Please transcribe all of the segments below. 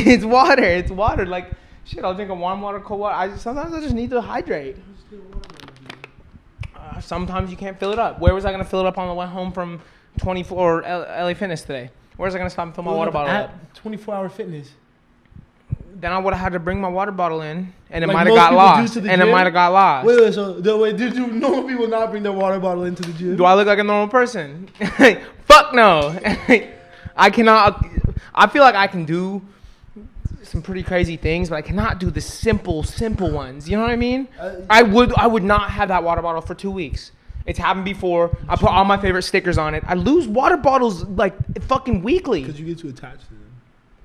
It's water. It's water. Like, shit, I'll drink a warm water, cold water. Sometimes I just need to hydrate. Sometimes you can't fill it up. Where was I going to fill it up on the way home from 24 LA Fitness today? Where was I going to stop and fill my water bottle up? 24-hour fitness. Then I would have had to bring my water bottle in, and it might have got lost. It might have got lost. Wait, did you normal people not bring their water bottle into the gym? Do I look like a normal person? Fuck no. I cannot. I feel like I can do some pretty crazy things, but I cannot do the simple ones. You know what I mean? I would not have that water bottle for 2 weeks. It's happened before. I put all my favorite stickers on it. I lose water bottles like fucking weekly. Because you get too attached to them.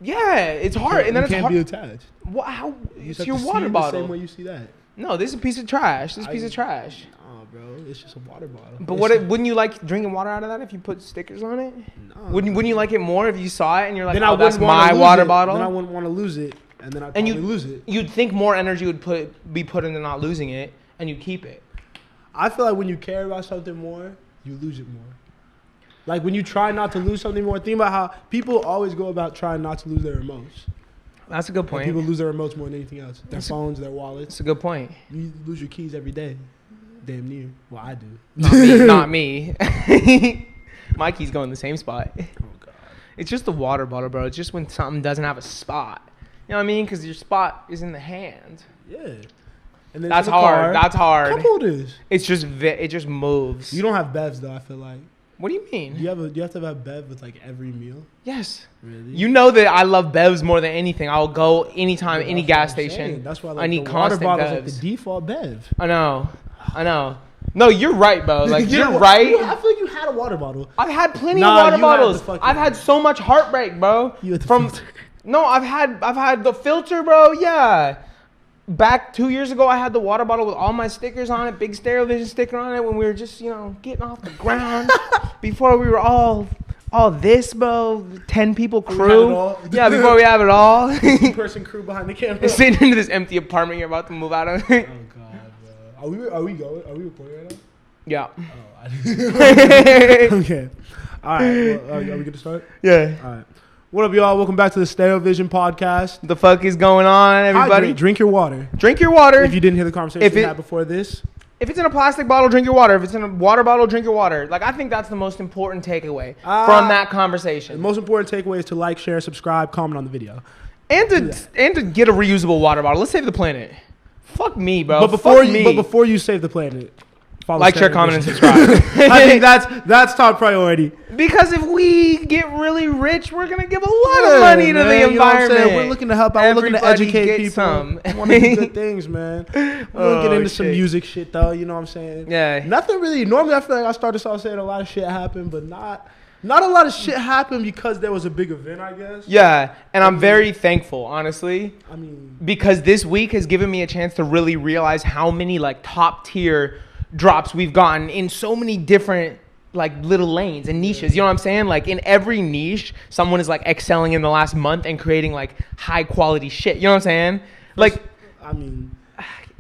Yeah, it's hard. And then you can't be attached. How? It's your water bottle. The same way you see that. No, this is a piece of trash. This piece of trash. Oh, bro, it's just a water bottle. But wouldn't you like drinking water out of that if you put stickers on it? No. Wouldn't you like it more if you saw it and you're like, oh, that's my water bottle? Then I wouldn't want to lose it, and then I'd probably lose it. You'd think more energy would be put into not losing it, and you keep it. I feel like when you care about something more, you lose it more. Like when you try not to lose something more, think about how people always go about trying not to lose their remotes. That's a good point. And people lose their remotes more than anything else. Their phones, their wallets. That's a good point. You lose your keys every day. Damn near. Well, I do. Not me. My keys go in the same spot. Oh, God. It's just the water bottle, bro. It's just when something doesn't have a spot. You know what I mean? Because your spot is in the hand. Yeah. And then that's hard. That's hard. Cup holders. It's just it just moves. You don't have bevs though. I feel like. What do you mean? You have to have bev with like every meal. Yes. Really? You know that I love bevs more than anything. I'll go anytime, any gas station. That's why I need the constant water bottle's bevs. like the default bev. I know. No, you're right, bro. Like you're right. I feel like you had a water bottle. I've had plenty of water bottles. I've had so much heartbreak, bro. You had the filter. No, I've had the filter, bro. Yeah. Back 2 years ago, I had the water bottle with all my stickers on it, big StereoVision sticker on it, when we were just, getting off the ground. Before we were all this, bro. 10 people crew. Yeah, before we have it all. 2-person crew behind the camera. Sitting into this empty apartment you're about to move out of. Oh, God, bro. Are we going? Are we recording right now? Yeah. Oh, I didn't. Okay. All right. Well, are we good to start? Yeah. All right. What up, y'all? Welcome back to the TheStereoVision podcast. The fuck is going on, everybody? Drink your water. Drink your water. If you didn't hear the conversation we had before this. If it's in a plastic bottle, drink your water. If it's in a water bottle, drink your water. Like, I think that's the most important takeaway from that conversation. The most important takeaway is to like, share, subscribe, comment on the video. And to get a reusable water bottle. Let's save the planet. Fuck me, bro. But before you save the planet, follow, like, share, comment, and subscribe. I think that's top priority. Because if we get really rich, we're gonna give a lot of money to the environment. We're looking to help out. We're looking to educate people. We want to do good things, man. We're gonna get into some music shit, though. You know what I'm saying? Yeah. Nothing really. Normally, I feel like I started off saying a lot of shit happened, but not a lot of shit happened because there was a big event, I guess. Yeah, and I'm very thankful, honestly. I mean, because this week has given me a chance to really realize how many like top tier drops we've gotten in so many different like little lanes and niches. You know what I'm saying? Like in every niche, someone is like excelling in the last month and creating like high quality shit. You know what I'm saying? Like, I mean,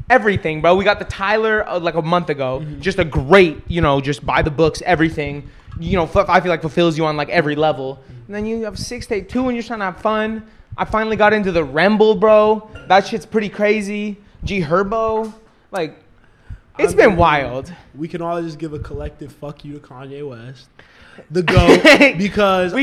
everything, bro. We got the Tyler like a month ago. Mm-hmm. Just a great, just by the books, everything. I feel like fulfills you on like every level. And then you have 682 and you're trying to have fun. I finally got into the Remble, bro. That shit's pretty crazy. G Herbo, like. It's been wild. We can all just give a collective fuck you to Kanye West, the GOAT, because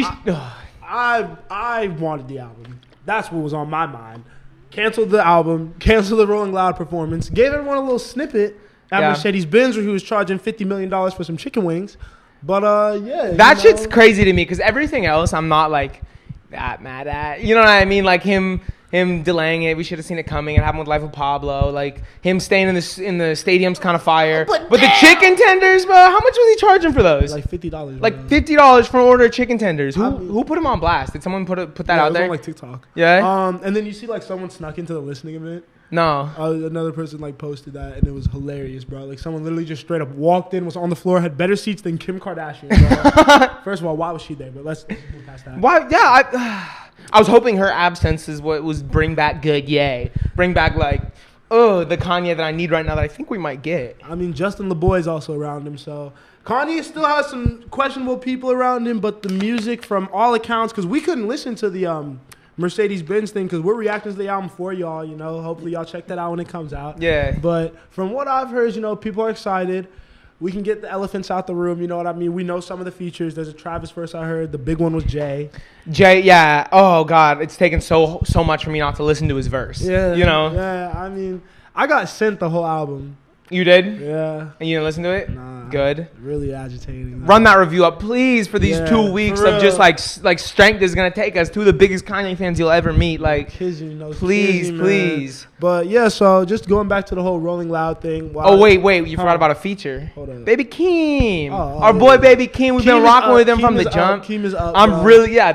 I wanted the album. That's what was on my mind. Canceled the album, canceled the Rolling Loud performance, gave everyone a little snippet after Sheddy's Benz where he was charging $50 million for some chicken wings. But that shit's crazy to me because everything else I'm not like that mad at. You know what I mean? Like him delaying it, we should have seen it coming. It happened with Life of Pablo. Like him staying in the stadium's kind of fire. But the chicken tenders, bro, how much was he charging for those? Like $50. Like $50 for an order of chicken tenders. Who put him on blast? Did someone put that out there? It was on like TikTok. Yeah. And then you see like someone snuck into the listening event. No. Another person like posted that and it was hilarious, bro. Like someone literally just straight up walked in, was on the floor, had better seats than Kim Kardashian, bro. First of all, why was she there? But let's move past that. Why? Yeah, I was hoping her absence is what was bring back good, yay. Bring back like, the Kanye that I need right now that I think we might get. I mean, Justin LeBoy's also around him, so Kanye still has some questionable people around him, but the music from all accounts, because we couldn't listen to the Mercedes-Benz thing because we're reacting to the album for y'all. You know, hopefully y'all check that out when it comes out. Yeah. But from what I've heard, you know, people are excited. We can get the elephants out the room. You know what I mean? We know some of the features. There's a Travis verse I heard. The big one was Jay. Yeah. Oh God, it's taken so much for me not to listen to his verse. Yeah. You know. Yeah. I mean, I got sent the whole album. You did? Yeah. And you didn't listen to it? Nah. Good. Really agitating. Run that review up, please, for these 2 weeks of just like strength is gonna take us. 2 of the biggest Kanye fans you'll ever meet. Like, please. But yeah, so just going back to the whole Rolling Loud thing. Oh wait, you forgot about a feature. Hold on. Baby Keem, our boy Baby Keem. We've been rocking with him from the jump. Keem is up.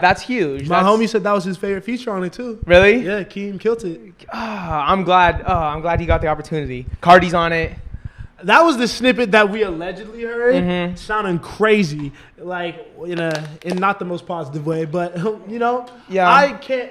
That's huge. My homie said that was his favorite feature on it too. Really? Yeah, Keem killed it. I'm glad he got the opportunity. Cardi's on it. That was the snippet that we allegedly heard, sounding crazy, like in not the most positive way. But you know, I can't.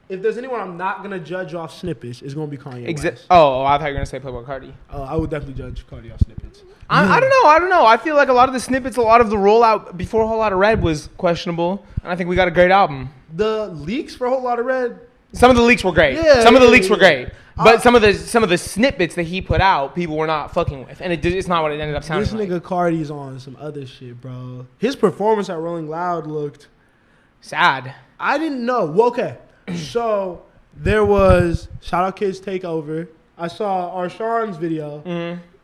If there's anyone I'm not gonna judge off snippets, it's gonna be Kanye West. I thought you were gonna say Playboy Cardi. I would definitely judge Cardi off snippets. I don't know. I feel like a lot of the snippets, a lot of the rollout before A Whole Lot of Red was questionable, and I think we got a great album. The leaks for A Whole Lot of Red. Some of the leaks were great. Some of the leaks were great. But some of the snippets that he put out, people were not fucking with, and it's not what it ended up sounding like. This nigga Cardi's on some other shit, bro. His performance at Rolling Loud looked sad. I didn't know. Well, okay, so there was Shout Out Kids Takeover. I saw Arshawn's video.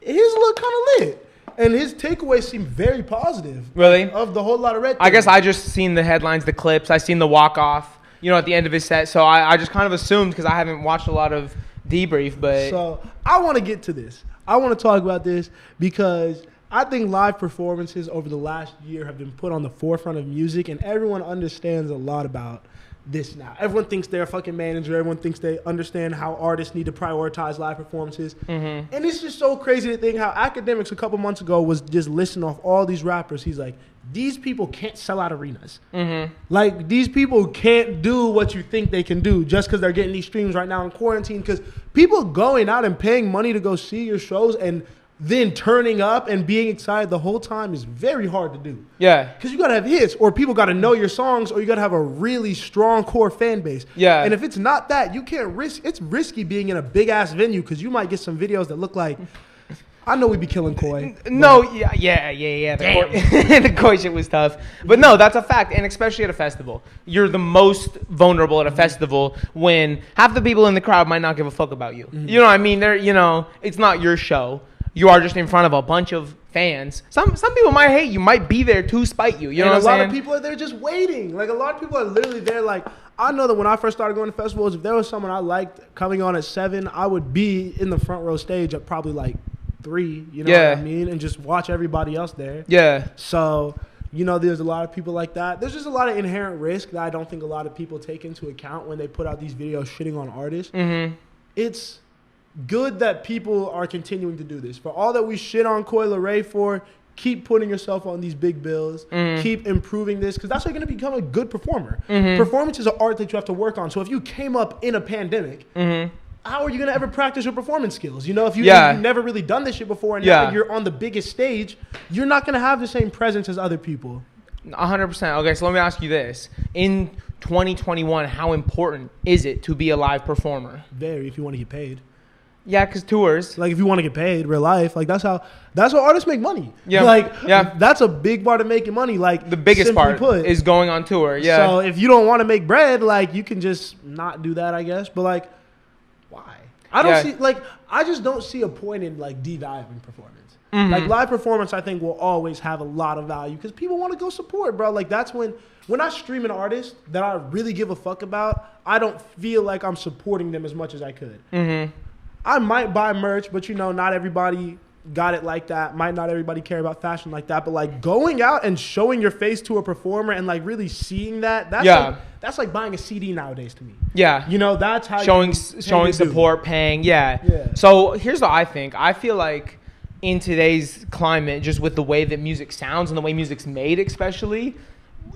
His looked kind of lit, and his takeaway seemed very positive. Really? Of the Whole Lot of Red thing. I guess I just seen the headlines, the clips. I seen the walk off. You know, at the end of his set, so I just kind of assumed because I haven't watched a lot of debrief, but so I want to get to this. I want to talk about this because I think live performances over the last year have been put on the forefront of music, and everyone understands a lot about this now. Everyone thinks they're a fucking manager. Everyone thinks they understand how artists need to prioritize live performances. And it's just so crazy to think how Academics a couple months ago was just listing off all these rappers. He's like, these people can't sell out arenas. Like, these people can't do what you think they can do just because they're getting these streams right now in quarantine. Because people going out and paying money to go see your shows and then turning up and being excited the whole time is very hard to do. Yeah. Because you got to have hits, or people got to know your songs, or you got to have a really strong core fan base. Yeah. And if it's not that, you can't risk. It's risky being in a big-ass venue because you might get some videos that look like... I know we be killing Koi. No, yeah. The Koi shit was tough. But no, that's a fact. And especially at a festival. You're the most vulnerable at a festival when half the people in the crowd might not give a fuck about you. You know what I mean? It's not your show. You are just in front of a bunch of fans. Some people might hate you, might be there to spite you. You know what I'm saying? A lot of people are there just waiting. Like, a lot of people are literally there. Like, I know that when I first started going to festivals, if there was someone I liked coming on at 7, I would be in the front row stage at probably like 3, you know what I mean? And just watch everybody else there. Yeah. So, there's a lot of people like that. There's just a lot of inherent risk that I don't think a lot of people take into account when they put out these videos shitting on artists. It's good that people are continuing to do this. For all that we shit on Coi Leray for, keep putting yourself on these big bills. Keep improving this, because that's how you're going to become a good performer. Performance is an art that you have to work on. So if you came up in a pandemic, how are you going to ever practice your performance skills? If you've never really done this shit before and now you're on the biggest stage, you're not going to have the same presence as other people. 100%. Okay, so let me ask you this. In 2021, how important is it to be a live performer? Very, if you want to get paid. Yeah, because tours. Like, if you want to get paid, real life, like, that's how artists make money. Yeah. That's a big part of making money. Like, the biggest part is going on tour. Yeah. So if you don't want to make bread, like, you can just not do that, I guess. But, like, why? I just don't see a point in, like, devaluing performance. Like, live performance, I think, will always have a lot of value because people want to go support, bro. Like, that's when I stream an artist that I really give a fuck about, I don't feel like I'm supporting them as much as I could. I might buy merch, but not everybody got it like that. Might not everybody care about fashion like that. But like going out and showing your face to a performer and like really seeing that's like buying a CD nowadays to me. Yeah. That's how showing support, paying. Yeah. So here's what I think. I feel like in today's climate, just with the way that music sounds and the way music's made, especially,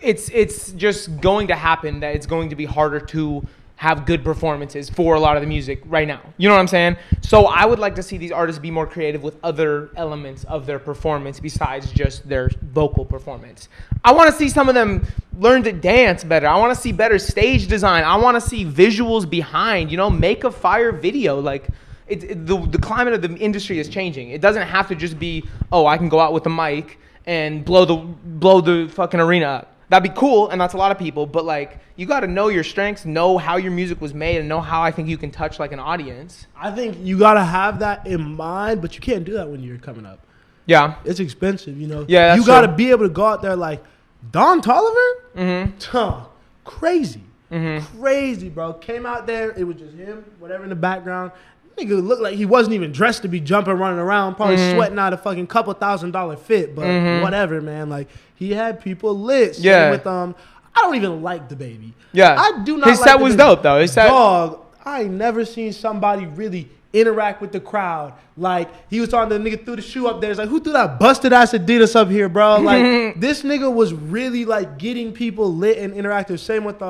it's just going to happen that it's going to be harder to have good performances for a lot of the music right now. You know what I'm saying? So I would like to see these artists be more creative with other elements of their performance besides just their vocal performance. I want to see some of them learn to dance better. I want to see better stage design. I want to see visuals behind, make a fire video. Like, the climate of the industry is changing. It doesn't have to just be, I can go out with a mic and blow the fucking arena up. That'd be cool, and that's a lot of people, but like, you got to know your strengths, know how your music was made, and know how I think you can touch like an audience. I think you got to have that in mind, but you can't do that when you're coming up. Yeah. It's expensive, Yeah, that's you got to be able to go out there like, Don Toliver? Mm-hmm. Crazy. Mm-hmm. Crazy, bro. Came out there, it was just him, whatever in the background. Nigga looked like he wasn't even dressed to be jumping, running around, probably sweating out a fucking couple $1,000 fit, but whatever, man. Like, he had people lit. Yeah. With I don't even like DaBaby. Yeah. I do not. His like set was dope though. His set. Dog, I ain't never seen somebody really interact with the crowd. Like, he was talking to the nigga, threw the shoe up there. It's like, who threw that busted ass Adidas up here, bro? Like, this nigga was really like getting people lit and interactive. Same with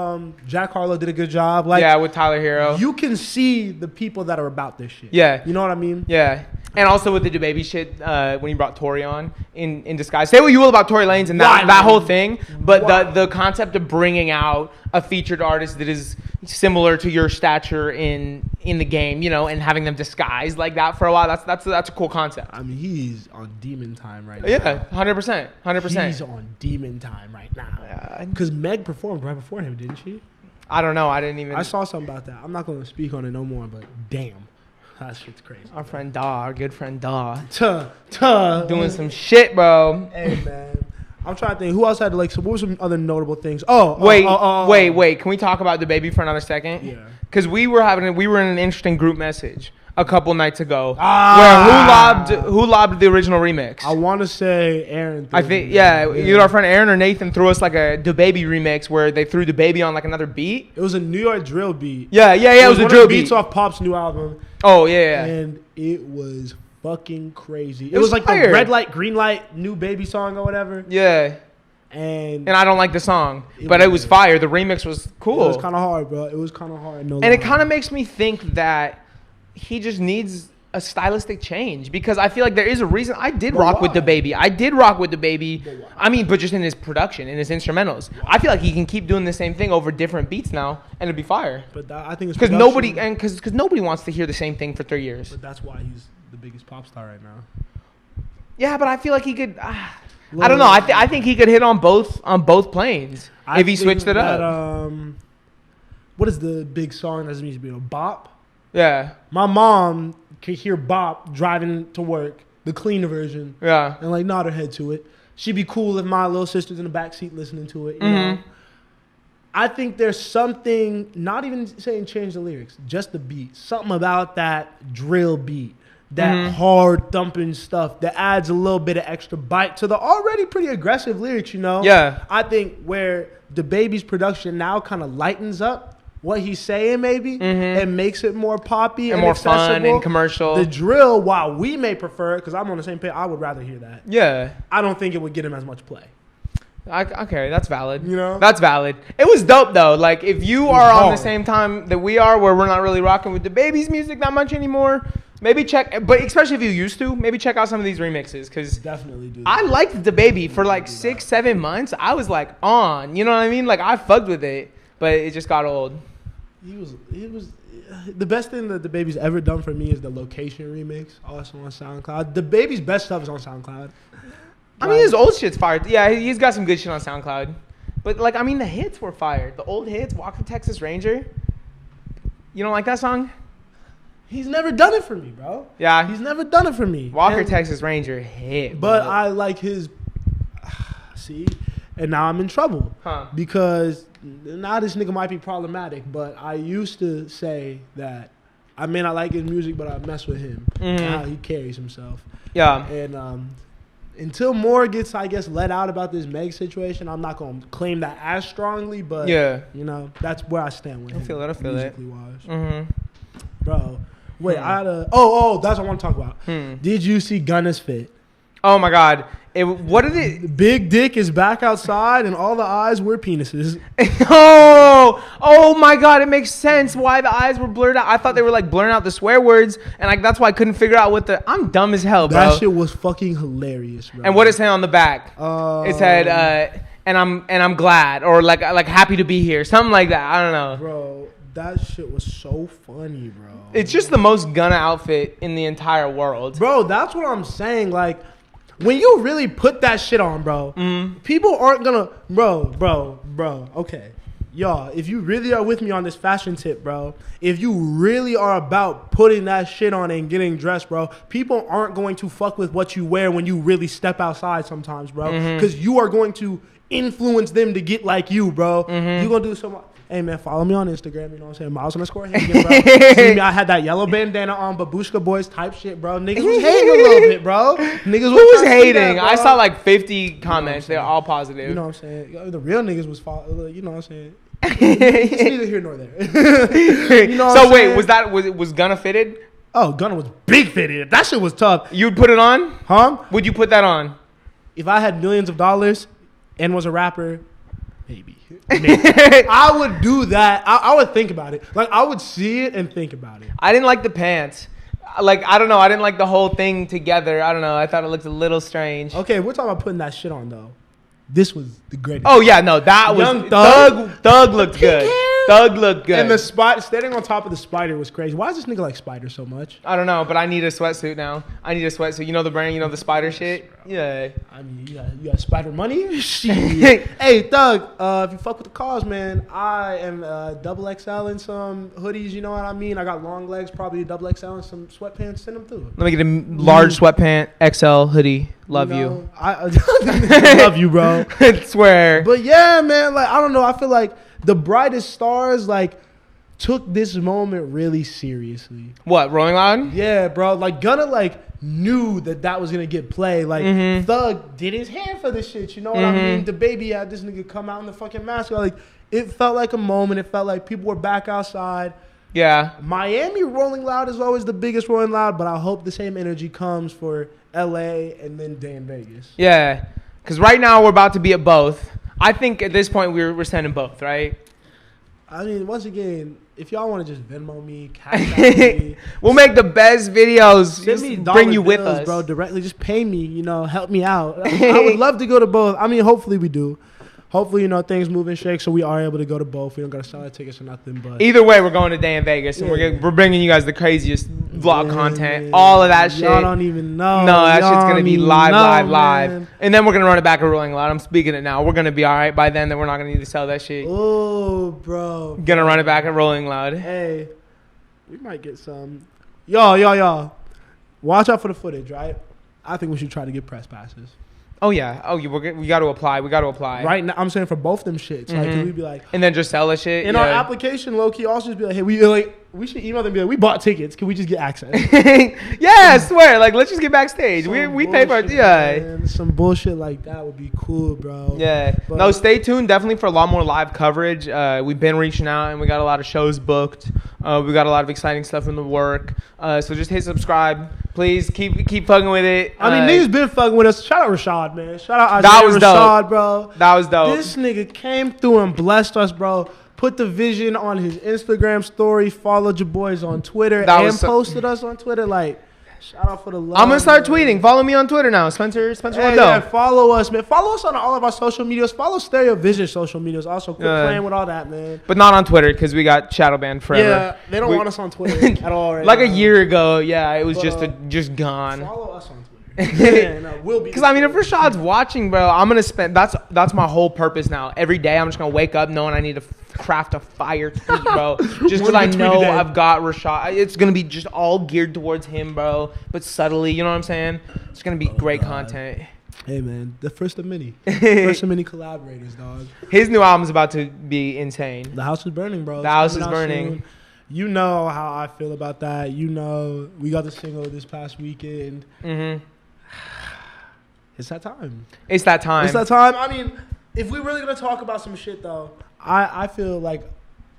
Jack Harlow did a good job. Like, yeah, with Tyler Hero. You can see the people that are about this shit. Yeah. You know what I mean? Yeah. And also with the DaBaby shit, when he brought Tory on in disguise. Say what you will about Tory Lanez and that whole thing, but the concept of bringing out a featured artist that is similar to your stature in the game, and having them disguised like that for a while, that's a cool concept. I mean, he's on demon time right now. Yeah, 100%. He's on demon time right now. Because Meg performed right before him, didn't she? I don't know. I saw something about that. I'm not going to speak on it no more, but damn. That shit's crazy. Our friend Daw, our good friend Daw. Doing some shit, bro. Hey, man. I'm trying to think. Who else had what were some other notable things? Wait. Can we talk about DaBaby for another second? Yeah. Because we were in an interesting group message a couple nights ago where who lobbed the original remix? I want to say Aaron. I think, either our friend Aaron or Nathan threw us like a DaBaby remix where they threw DaBaby on like another beat. It was a New York drill beat. Yeah. It was a drill beat. Beats off Pop's new album. Oh, yeah. And it was fucking crazy. It was like fire. the red light, green light, new baby song or whatever. Yeah. And I don't like the song, but it was fire. The remix was cool. It was kind of hard, bro. It was kind of hard. No and it kind of makes me think that he just needs a stylistic change, because I feel like there is a reason. I did rock with DaBaby. I mean, but just in his production, in his instrumentals. I feel like he can keep doing the same thing over different beats now, and it'd be fire. But I think it's because nobody wants to hear the same thing for 3 years. But that's why he's the biggest pop star right now. Yeah, but I feel like he could. I don't know. I think he could hit on both planes if he switched it up. What is the big song that's music video? Bop. Yeah. My mom could hear Bop driving to work, the cleaner version. Yeah. And like nod her head to it. She'd be cool if my little sister's in the backseat listening to it. You know? I think there's something, not even saying change the lyrics, just the beat. Something about that drill beat, that hard thumping stuff that adds a little bit of extra bite to the already pretty aggressive lyrics, Yeah. I think where DaBaby's production now kind of lightens up what he's saying maybe and makes it more poppy and more accessible. Fun and commercial. The drill, while we may prefer it, because I'm on the same page, I would rather hear that. Yeah. I don't think it would get him as much play. Okay, that's valid. That's valid. It was dope though. Like, if you are on the same time that we are, where we're not really rocking with DaBaby's music that much anymore, maybe check. But especially if you used to, maybe check out some of these remixes, because definitely do. I liked DaBaby for like 6-7 months. I was like on, you know what I mean? Like, I fucked with it, but it just got old. He was the best thing that DaBaby's ever done for me is the Location remix, also on SoundCloud. DaBaby's best stuff is on SoundCloud. I mean, his old shit's fired. Yeah, he's got some good shit on SoundCloud. But like, I mean, the hits were fired. The old hits, Walk the Texas Ranger. You don't like that song? He's never done it for me, bro. Yeah. He's never done it for me. Walker Texas Ranger hit. But I like his... See? And now I'm in trouble. Because now this nigga might be problematic, but I used to say that I may not like his music, but I mess with him. And how he carries himself. Yeah. And until more gets, I guess, let out about this Meg situation, I'm not going to claim that as strongly, but, that's where I stand with him. I feel it. Musically wise. Bro. Wait, I had a... Oh, that's what I want to talk about. Did you see Gunna's fit? Oh, my God. What did it? Big dick is back outside, and all the eyes were penises. Oh my God! It makes sense why the eyes were blurred out. I thought they were like blurring out the swear words, and like that's why I couldn't figure out what the. I'm dumb as hell, bro. That shit was fucking hilarious, bro. And what it said on the back? It said, and I'm glad, or like happy to be here, something like that. I don't know, bro. That shit was so funny, bro. It's just the most Gunna outfit in the entire world, bro. That's what I'm saying, like. When you really put that shit on, bro, people aren't gonna, bro, okay. Y'all, if you really are with me on this fashion tip, bro, if you really are about putting that shit on and getting dressed, bro, people aren't going to fuck with what you wear when you really step outside sometimes, bro. Because you are going to influence them to get like you, bro. You're going to do so much. Hey, man, follow me on Instagram, you know what I'm saying? Miles_Hagen, bro. See me, I had that yellow bandana on, Babushka Boys type shit, bro. Niggas was hating a little bit, bro. Niggas Who was hating? I saw like 50 comments. They're all positive. You know what I'm saying? The real niggas was, you know what I'm saying? It's neither here nor there. You know what so I'm wait, saying? was Gunna fitted? Oh, Gunna was big fitted. That shit was tough. You would put it on? Huh? Would you put that on? If I had millions of dollars and was a rapper, maybe. I would do that. I would think about it. Like, I would see it and think about it. I didn't like the pants. Like, I don't know. I didn't like the whole thing together. I don't know. I thought it looked a little strange. Okay, we're talking about putting that shit on, though. This was the greatest. Oh, yeah. No, that was... Young Thug. Thug looked good. Thug looked good. And the standing on top of the spider was crazy. Why does this nigga like spider so much? I don't know, but I need a sweatsuit now. I need a sweatsuit. You know the brand? You know the spider shit? Yeah. I mean, you got spider money? Shit. Hey, Thug, if you fuck with the cause, man, I am double XL in some hoodies, you know what I mean? I got long legs, probably double XL in some sweatpants. Send them through. Let me get a large sweatpant XL hoodie. Love you. I love you, bro. I swear. But yeah, man, like, I don't know. I feel like the brightest stars, like, took this moment really seriously. What, Rolling Loud? Yeah, bro. Like, Gunna, like, knew that was going to get play. Like, Thug did his hair for this shit. You know what I mean? The baby had this nigga come out in the fucking mask. Like, it felt like a moment. It felt like people were back outside. Yeah. Miami Rolling Loud is always the biggest Rolling Loud, but I hope the same energy comes for L.A. and then day in Vegas. Yeah. Because right now we're about to be at both. I think at this point we're sending both, right? I mean, once again, if y'all want to just Venmo me, Cash App me, we'll make the best videos. Send me bring you with us, bro. Directly, just pay me. You know, help me out. I would love to go to both. I mean, hopefully we do. Hopefully, you know, things move and shake, so we are able to go to both. We don't got to sell our tickets or nothing. But either way, we're going to Day in Vegas, and we're bringing you guys the craziest vlog content, all of that shit. Y'all don't even know. No, that shit's going to be live. And then we're going to run it back at Rolling Loud. I'm speaking it now. We're going to be all right by then. Then we're not going to need to sell that shit. Oh, bro. Going to run it back at Rolling Loud. Hey, we might get some. Y'all. Watch out for the footage, right? I think we should try to get press passes. Oh, yeah. Oh, we got to apply. Right now, I'm saying for both them shits. Like, we'd be like... And then just sell the shit? In our application, low-key, also just be like, hey, we should email them and be like, we bought tickets. Can we just get access? Yeah, I swear. Like, let's just get backstage. We pay for it. Yeah. Man. Some bullshit like that would be cool, bro. Yeah. But no, stay tuned definitely for a lot more live coverage. We've been reaching out, and we got a lot of shows booked. We got a lot of exciting stuff in the work. So just hit subscribe. Please keep fucking with it. I mean, niggas been fucking with us. Shout out Rashad, man. Shout out that was Rashad, dope. Bro. That was dope. This nigga came through and blessed us, bro. Put the vision on his Instagram story. Followed your boys on Twitter and posted us on Twitter. Like, shout out for the love. I'm gonna start tweeting. Follow me on Twitter now, Spencer. Yeah, follow us, man. Follow us on all of our social medias. Follow StereoVision social medias. Also, quit playing with all that, man. But not on Twitter because we got shadow banned forever. Yeah, they don't want us on Twitter at all. Right like now. A year ago, yeah, it was just gone. Follow us on Twitter. Yeah, no, we'll be. Because I mean, if Rashad's watching, bro, I'm gonna spend. That's my whole purpose now. Every day, I'm just gonna wake up knowing I need to craft a fire tweet, bro. Just because I know I've got Rashad. It's gonna be just all geared towards him, bro. But subtly, you know what I'm saying? It's gonna be great content. Hey man, the first of many collaborators, dog. His new album's about to be insane. The house is burning, bro. The house is burning. Soon. You know how I feel about that. You know we got the single this past weekend. It's that time. It's that time. I mean, if we're really gonna talk about some shit though, I feel like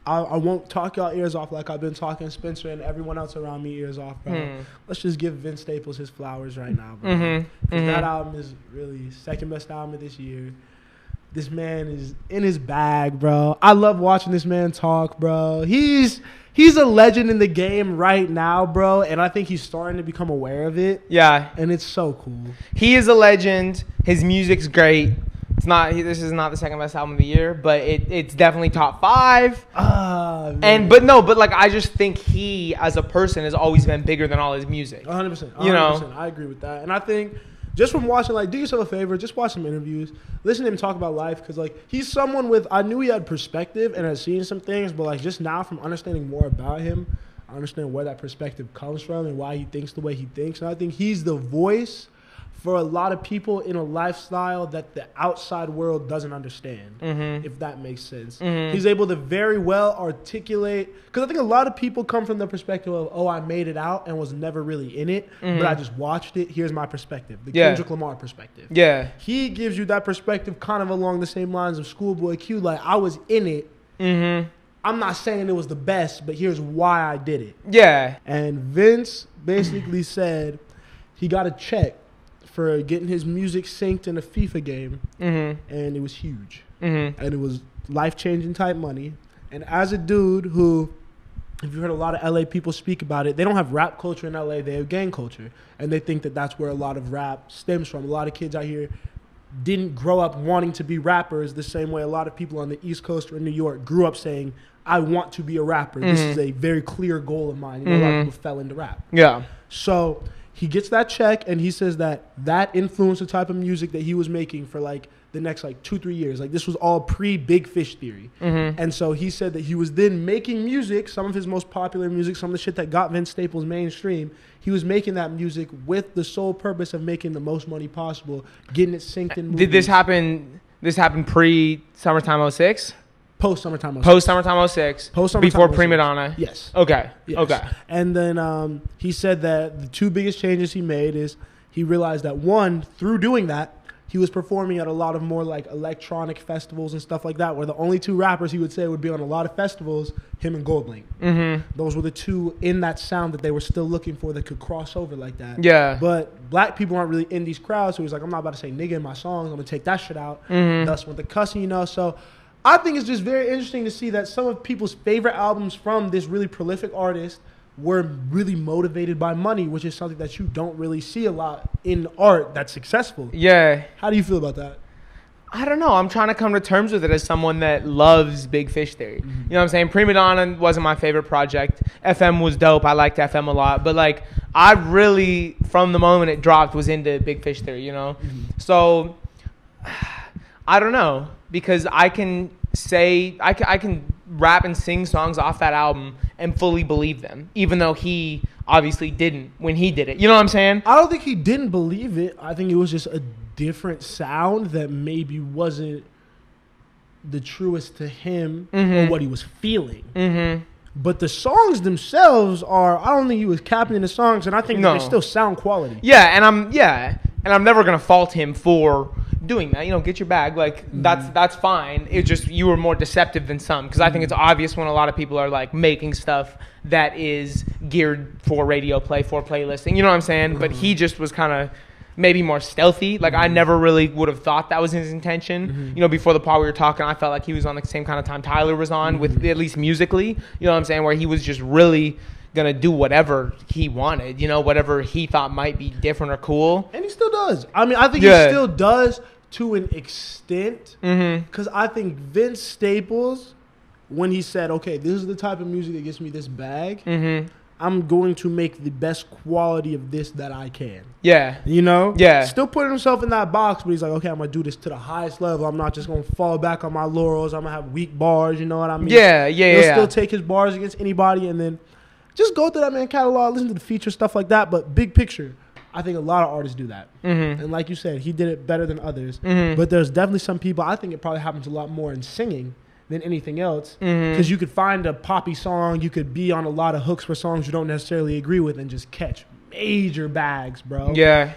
I won't talk y'all ears off like I've been talking Spencer and everyone else around me ears off, bro. Let's just give Vince Staples his flowers right now, bro. That album is really second best album of this year. This man is in his bag, bro. I love watching this man talk, bro. He's a legend in the game right now, bro, and I think he's starting to become aware of it. Yeah. And it's so cool. He is a legend. His music's great. This is not the second best album of the year, but it's definitely top 5. But like I just think he as a person has always been bigger than all his music. 100%. You know, I agree with that. And I think just from watching, like, do yourself a favor, just watch some interviews, listen to him talk about life, because like he's someone with, I knew he had perspective and had seen some things, but like just now from understanding more about him, I understand where that perspective comes from and why he thinks the way he thinks. And I think he's the voice for a lot of people in a lifestyle that the outside world doesn't understand, if that makes sense. He's able to very well articulate, because I think a lot of people come from the perspective of, oh, I made it out and was never really in it, but I just watched it. Here's my perspective, the Kendrick Lamar perspective. Yeah. He gives you that perspective kind of along the same lines of Schoolboy Q, like, I was in it. I'm not saying it was the best, but here's why I did it. Yeah. And Vince basically said he got a check for getting his music synced in a FIFA game, and it was huge. And it was life-changing type money. And as a dude who, if you heard a lot of LA people speak about it, they don't have rap culture in LA, they have gang culture. And they think that that's where a lot of rap stems from. A lot of kids out here didn't grow up wanting to be rappers the same way a lot of people on the East Coast or in New York grew up saying, I want to be a rapper. This is a very clear goal of mine. You know, a lot of people fell into rap. Yeah. So he gets that check, and he says that influenced the type of music that he was making for like the next like 2-3 years. Like this was all pre-Big Fish theory. And so he said that he was then making music, some of his most popular music, some of the shit that got Vince Staples mainstream. He was making that music with the sole purpose of making the most money possible, getting it synced in movies. Did this happen? This happened pre-Summertime 06? Post-Summertime 06. Post-Summertime 06. Before Prima Donna. Yes. Okay. Yes. Okay. And then he said that the 2 biggest changes he made is he realized that, one, through doing that, he was performing at a lot of more like electronic festivals and stuff like that, where the only 2 rappers he would say would be on a lot of festivals, him and Goldlink. Those were the 2 in that sound that they were still looking for that could cross over like that. Yeah. But black people aren't really in these crowds, so he's like, I'm not about to say nigga in my songs. I'm going to take that shit out. Thus with the cussing, you know. So I think it's just very interesting to see that some of people's favorite albums from this really prolific artist were really motivated by money, which is something that you don't really see a lot in art that's successful. Yeah. How do you feel about that? I don't know. I'm trying to come to terms with it as someone that loves Big Fish theory. You know what I'm saying? Prima Donna wasn't my favorite project. FM was dope. I liked FM a lot. But, like, I really, from the moment it dropped, was into Big Fish theory, you know? So, I don't know. Because I can say, I can rap and sing songs off that album and fully believe them, even though he obviously didn't when he did it. You know what I'm saying? I don't think he didn't believe it. I think it was just a different sound that maybe wasn't the truest to him or what he was feeling. But the songs themselves are, I don't think he was capping in the songs, and I think they still sound quality. Yeah, and I'm never going to fault him for doing that. You know, get your bag. Like, that's fine. It's just you were more deceptive than some, because I think it's obvious when a lot of people are, like, making stuff that is geared for radio play, for playlisting. You know what I'm saying? But he just was kind of maybe more stealthy. Like, I never really would have thought that was his intention. You know, before the pod we were talking, I felt like he was on the same kind of time Tyler was on, with at least musically. You know what I'm saying? Where he was just really gonna do whatever he wanted, you know, whatever he thought might be different or cool. And he still does. I mean, I think he still does to an extent, because I think Vince Staples, when he said, okay, this is the type of music that gets me this bag, I'm going to make the best quality of this that I can. Yeah. You know? Yeah. Still putting himself in that box, but he's like, okay, I'm going to do this to the highest level. I'm not just going to fall back on my laurels. I'm going to have weak bars, you know what I mean? Yeah. He'll still take his bars against anybody, and then just go through that man catalog, listen to the feature, stuff like that. But big picture, I think a lot of artists do that. And like you said, he did it better than others. But there's definitely some people, I think it probably happens a lot more in singing than anything else. Because you could find a poppy song, you could be on a lot of hooks for songs you don't necessarily agree with and just catch major bags, bro. Yeah.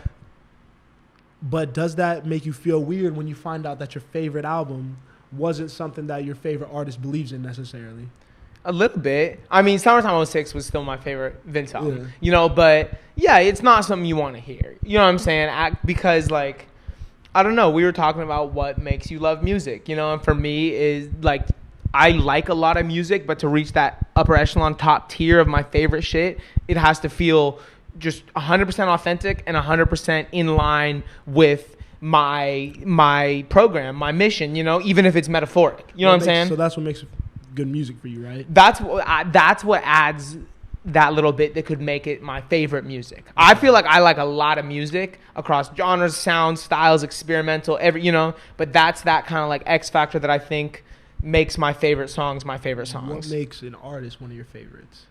But does that make you feel weird when you find out that your favorite album wasn't something that your favorite artist believes in necessarily? A little bit. I mean, Summertime '06 was still my favorite Vince album. Yeah. You know, but yeah, it's not something you want to hear. You know what I'm saying? Because like, I don't know. We were talking about what makes you love music. You know, and for me is like, I like a lot of music, but to reach that upper echelon top tier of my favorite shit, it has to feel just 100% authentic and 100% in line with my program, my mission, you know, even if it's metaphoric. You know what I'm saying? So that's what makes good music for you, right? That's what adds that little bit that could make it my favorite music. I feel like I like a lot of music across genres, sounds, styles, experimental, but that's that kind of like X factor that I think makes my favorite songs my favorite songs. What makes an artist one of your favorites?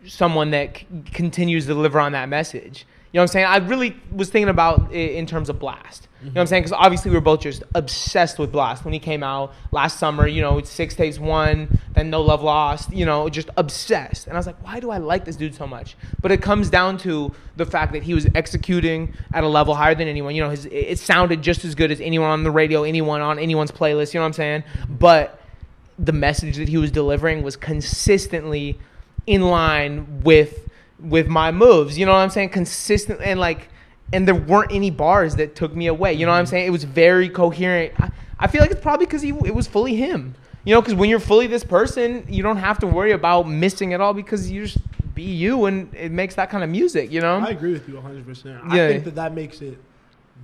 Someone that continues to deliver on that message. You know what I'm saying? I really was thinking about it in terms of Blast. You know what I'm saying? Because obviously we were both just obsessed with Blast when he came out last summer. You know, 6 Tapes 1, then No Love Lost. You know, just obsessed. And I was like, why do I like this dude so much? But it comes down to the fact that he was executing at a level higher than anyone. You know, it sounded just as good as anyone on the radio, anyone on anyone's playlist. You know what I'm saying? But the message that he was delivering was consistently in line with my moves, you know what I'm saying? Consistent and there weren't any bars that took me away. You know what I'm saying? It was very coherent. I feel like it's probably because it was fully him. You know, because when you're fully this person, you don't have to worry about missing it all because you just be you, and it makes that kind of music. You know? I agree with you 100%. Yeah. I think that makes it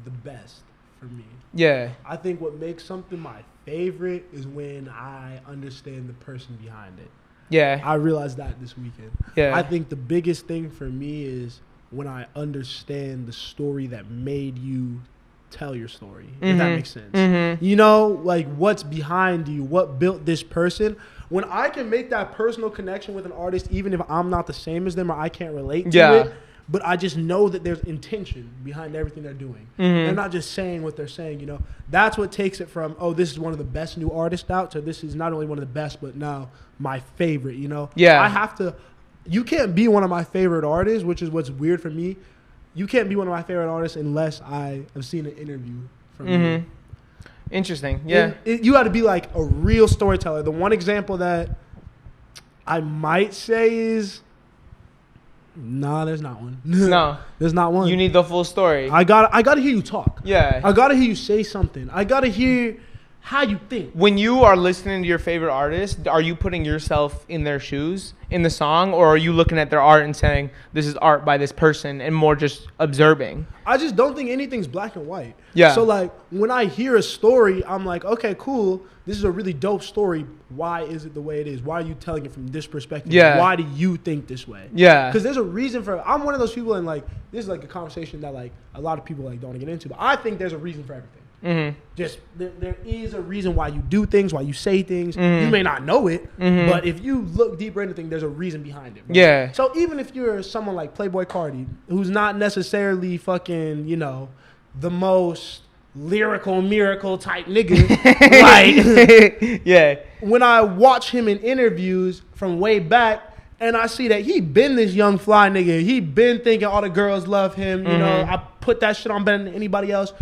the best for me. Yeah. I think what makes something my favorite is when I understand the person behind it. Yeah. I realized that this weekend. Yeah. I think the biggest thing for me is when I understand the story that made you tell your story, if that makes sense. Mm-hmm. You know, like what's behind you, what built this person. When I can make that personal connection with an artist, even if I'm not the same as them or I can't relate to it, but I just know that there's intention behind everything they're doing. They're not just saying what they're saying, you know. That's what takes it from, oh, this is one of the best new artists out, to this is not only one of the best, but now my favorite, you know. Yeah. I have to, you can't be one of my favorite artists, which is what's weird for me. You can't be one of my favorite artists unless I have seen an interview from you. Interesting. Yeah. You got to be like a real storyteller. The one example that I might say is, nah, there's not one. No. There's not one. You need the full story. I gotta hear you talk. Yeah. I gotta hear you say something. I gotta hear how you think. When you are listening to your favorite artist, are you putting yourself in their shoes in the song, or are you looking at their art and saying, this is art by this person, and more just observing? I just don't think anything's black and white. Yeah. So, like, when I hear a story, I'm like, okay, cool. This is a really dope story. Why is it the way it is? Why are you telling it from this perspective? Yeah. Why do you think this way? Yeah. Because there's a reason for it. I'm one of those people, and, like, this is, like, a conversation that, like, a lot of people, like, don't want to get into. But I think there's a reason for everything. Just there is a reason why you do things, why you say things. You may not know it, but if you look deeper into things, there's a reason behind it. Right? Yeah. So even if you're someone like Playboy Cardi, who's not necessarily fucking, you know, the most lyrical miracle type nigga, like, yeah. when I watch him in interviews from way back, and I see that he been this young fly nigga, he been thinking all the girls love him. You know, I put that shit on better than anybody else.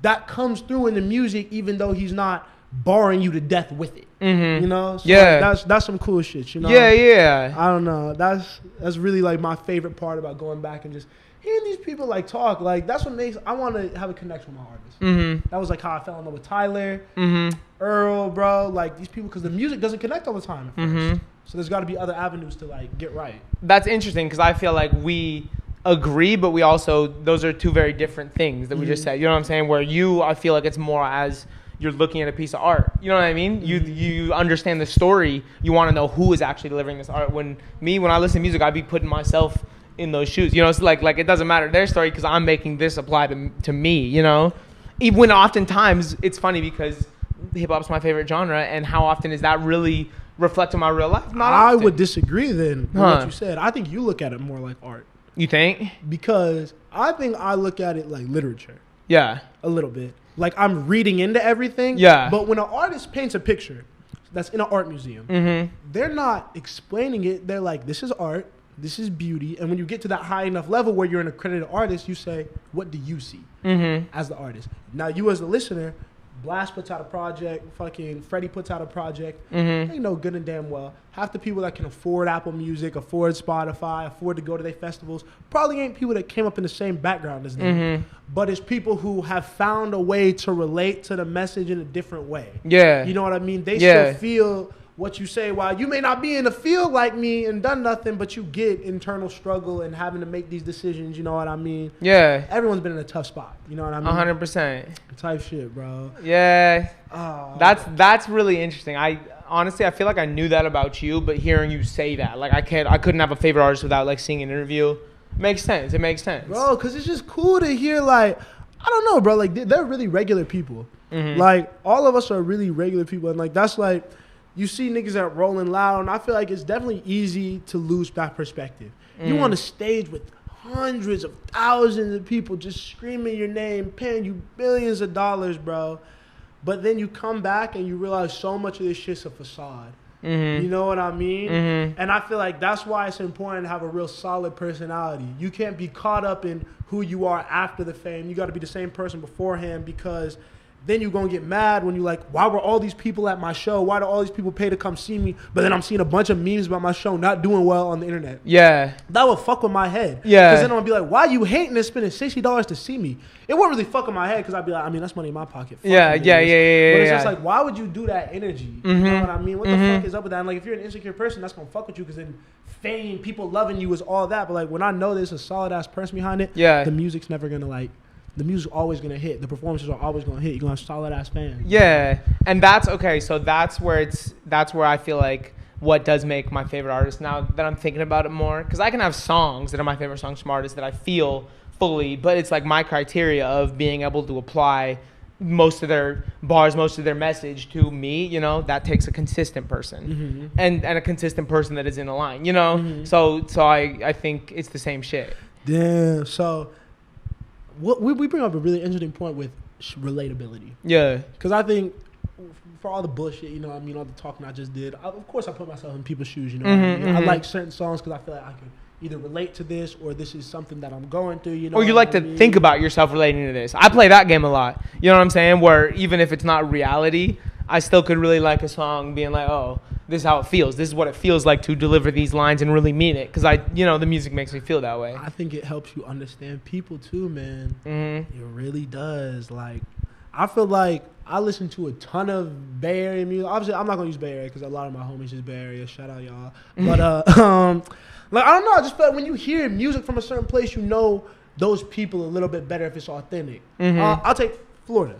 That comes through in the music, even though he's not barring you to death with it. You know, so yeah, like, that's some cool shit. You know, yeah. I don't know. That's really like my favorite part about going back and just hearing these people like talk. Like that's what makes I want to have a connection with my artists. That was like how I fell in love with Tyler, Earl, bro. Like these people, because the music doesn't connect all the time at first. So there's got to be other avenues to like get right. That's interesting because I feel like we agree, but we also, those are two very different things that we just said. You know what I'm saying? Where you, I feel like it's more as you're looking at a piece of art. You know what I mean? You understand the story. You want to know who is actually delivering this art. When I listen to music, I'd be putting myself in those shoes. You know, it's like it doesn't matter their story because I'm making this apply to me, you know? Even when oftentimes, it's funny because hip-hop's my favorite genre, and how often is that really reflecting my real life? Not often. I would disagree then with what you said. I think you look at it more like art. You think? Because I think I look at it like literature. Yeah. A little bit. Like I'm reading into everything. Yeah. But when an artist paints a picture that's in an art museum, they're not explaining it. They're like, this is art. This is beauty. And when you get to that high enough level where you're an accredited artist, you say, what do you see as the artist? Now, you as the listener, Blast puts out a project, fucking Freddie puts out a project. Mm-hmm. They know good and damn well. Half the people that can afford Apple Music, afford Spotify, afford to go to their festivals, probably ain't people that came up in the same background as them. Mm-hmm. But it's people who have found a way to relate to the message in a different way. Yeah. You know what I mean? They still feel what you say. While you may not be in the field like me and done nothing, but you get internal struggle and having to make these decisions. You know what I mean? Yeah. Everyone's been in a tough spot. You know what I mean? 100%. Type shit, bro. Yeah. That's really interesting. Honestly, I feel like I knew that about you, but hearing you say that, like I couldn't have a favorite artist without like seeing an interview. Makes sense. It makes sense, bro. Because it's just cool to hear. Like, I don't know, bro. Like they're really regular people. Mm-hmm. Like all of us are really regular people, and like that's like. You see niggas that rolling loud, and I feel like it's definitely easy to lose that perspective. You on a stage with hundreds of thousands of people just screaming your name, paying you billions of dollars, bro. But then you come back and you realize so much of this shit's a facade. Mm-hmm. You know what I mean? Mm-hmm. And I feel like that's why it's important to have a real solid personality. You can't be caught up in who you are after the fame. You got to be the same person beforehand, because then you're going to get mad when you're like, why were all these people at my show? Why do all these people pay to come see me? But then I'm seeing a bunch of memes about my show not doing well on the internet. Yeah. That would fuck with my head. Yeah. Because then I'm going to be like, why you hating and spending $60 to see me? It won't really fuck with my head because I'd be like, I mean, that's money in my pocket. Fuck Yeah. But it's just Yeah. like, why would you do that energy? Mm-hmm. You know what I mean? What the fuck is up with that? And like, if you're an insecure person, that's going to fuck with you, because then fame, people loving you is all that. But like, when I know there's a solid ass person behind it, the music's never going to like, the music's always going to hit. The performances are always going to hit. You're going to have solid ass fans. Yeah. And that's okay. So that's where I feel like what does make my favorite artist, now that I'm thinking about it more, because I can have songs that are my favorite songs from artists that I feel fully, but it's like my criteria of being able to apply most of their bars, most of their message to me, you know, that takes a consistent person and a consistent person that is in a line, you know? So I think it's the same shit. Damn. So we bring up a really interesting point with relatability. Yeah. Because I think for all the bullshit, you know what I mean, all the talking I just did, of course I put myself in people's shoes, you know what I mean? I like certain songs because I feel like I can either relate to this, or this is something that I'm going through, you know. Or you like to think about yourself relating to this. I play that game a lot. You know what I'm saying? Where even if it's not reality, I still could really like a song being like, oh, this is how it feels. This is what it feels like to deliver these lines and really mean it. Because the music makes me feel that way. I think it helps you understand people too, man. It really does. Like, I feel like I listen to a ton of Bay Area music. Obviously, I'm not going to use Bay Area because a lot of my homies is Bay Area. Shout out y'all. But, like, I don't know. I just feel like when you hear music from a certain place, you know those people a little bit better if it's authentic. I'll take Florida.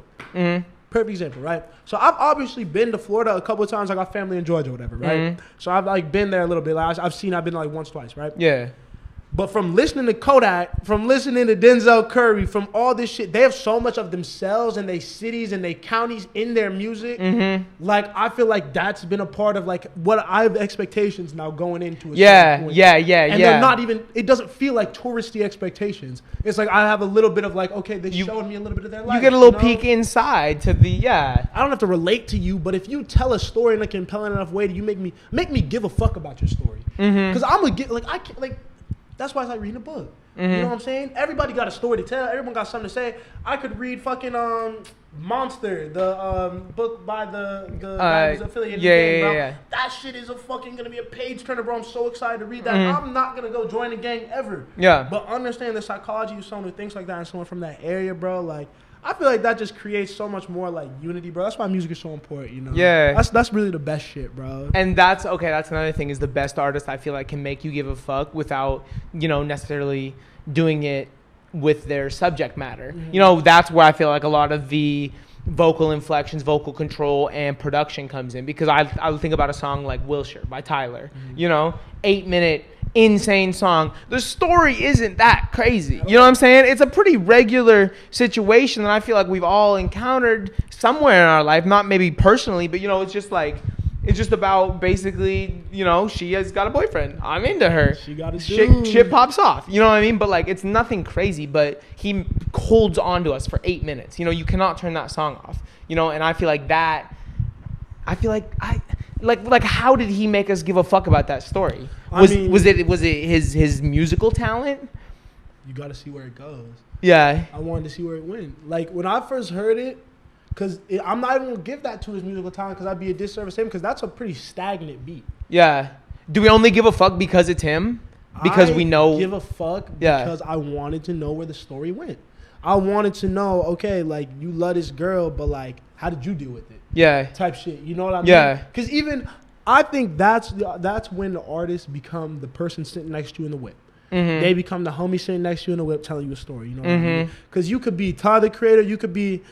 Perfect example, right? So I've obviously been to Florida a couple of times. I got family in Georgia or whatever, right? So I've like been there a little bit. Like I've been like once, twice, right? Yeah. But from listening to Kodak, from listening to Denzel Curry, from all this shit, they have so much of themselves and their cities and their counties in their music. Like, I feel like that's been a part of like what I have expectations now going into. Yeah. And they're not even, it doesn't feel like touristy expectations. It's like I have a little bit of like, okay, they're showing me a little bit of their life. You get a little peek inside to the, I don't have to relate to you, but if you tell a story in a compelling enough way, you make me give a fuck about your story. Because I'm gonna get, like, I can't, like, that's why it's like reading a book. You know what I'm saying? Everybody got a story to tell. Everyone got something to say. I could read fucking Monster, the book by the guy who's affiliated with the gang, bro. That shit is fucking gonna be a page turner, bro. I'm so excited to read that. I'm not gonna go join the gang ever. Yeah. But understand the psychology of someone who thinks like that and someone from that area, bro. Like, I feel like that just creates so much more like unity, bro. That's why music is so important, you know? Yeah. That's really the best shit, bro. And that's another thing, is the best artist I feel like can make you give a fuck without, necessarily doing it with their subject matter. That's where I feel like a lot of the vocal inflections, vocal control, and production comes in. Because I think about a song like Wilshire by Tyler, 8-minute insane song. The story isn't that crazy. You know what I'm saying? It's a pretty regular situation that I feel like we've all encountered somewhere in our life. Not maybe personally, but it's just like, it's just about basically, she has got a boyfriend. I'm into her. She got a dude. Shit pops off. You know what I mean? But like, it's nothing crazy, but he holds on to us for 8 minutes. You cannot turn that song off. And I feel like that, like how did he make us give a fuck about that story? Was it his musical talent? You got to see where it goes. Yeah. I wanted to see where it went. Like when I first heard it, Because I'm not even going to give that to his musical talent because I'd be a disservice to him because that's a pretty stagnant beat. Yeah. Do we only give a fuck because it's him? Because we know. I give a fuck because I wanted to know where the story went. I wanted to know, okay, like, you love this girl, but, like, how did you deal with it? Yeah. Type shit. You know what I mean? Yeah. Because even, I think that's when the artists become the person sitting next to you in the whip. Mm-hmm. They become the homie sitting next to you in the whip telling you a story. You know what I mean? Because you could be Tyler, the Creator. You could be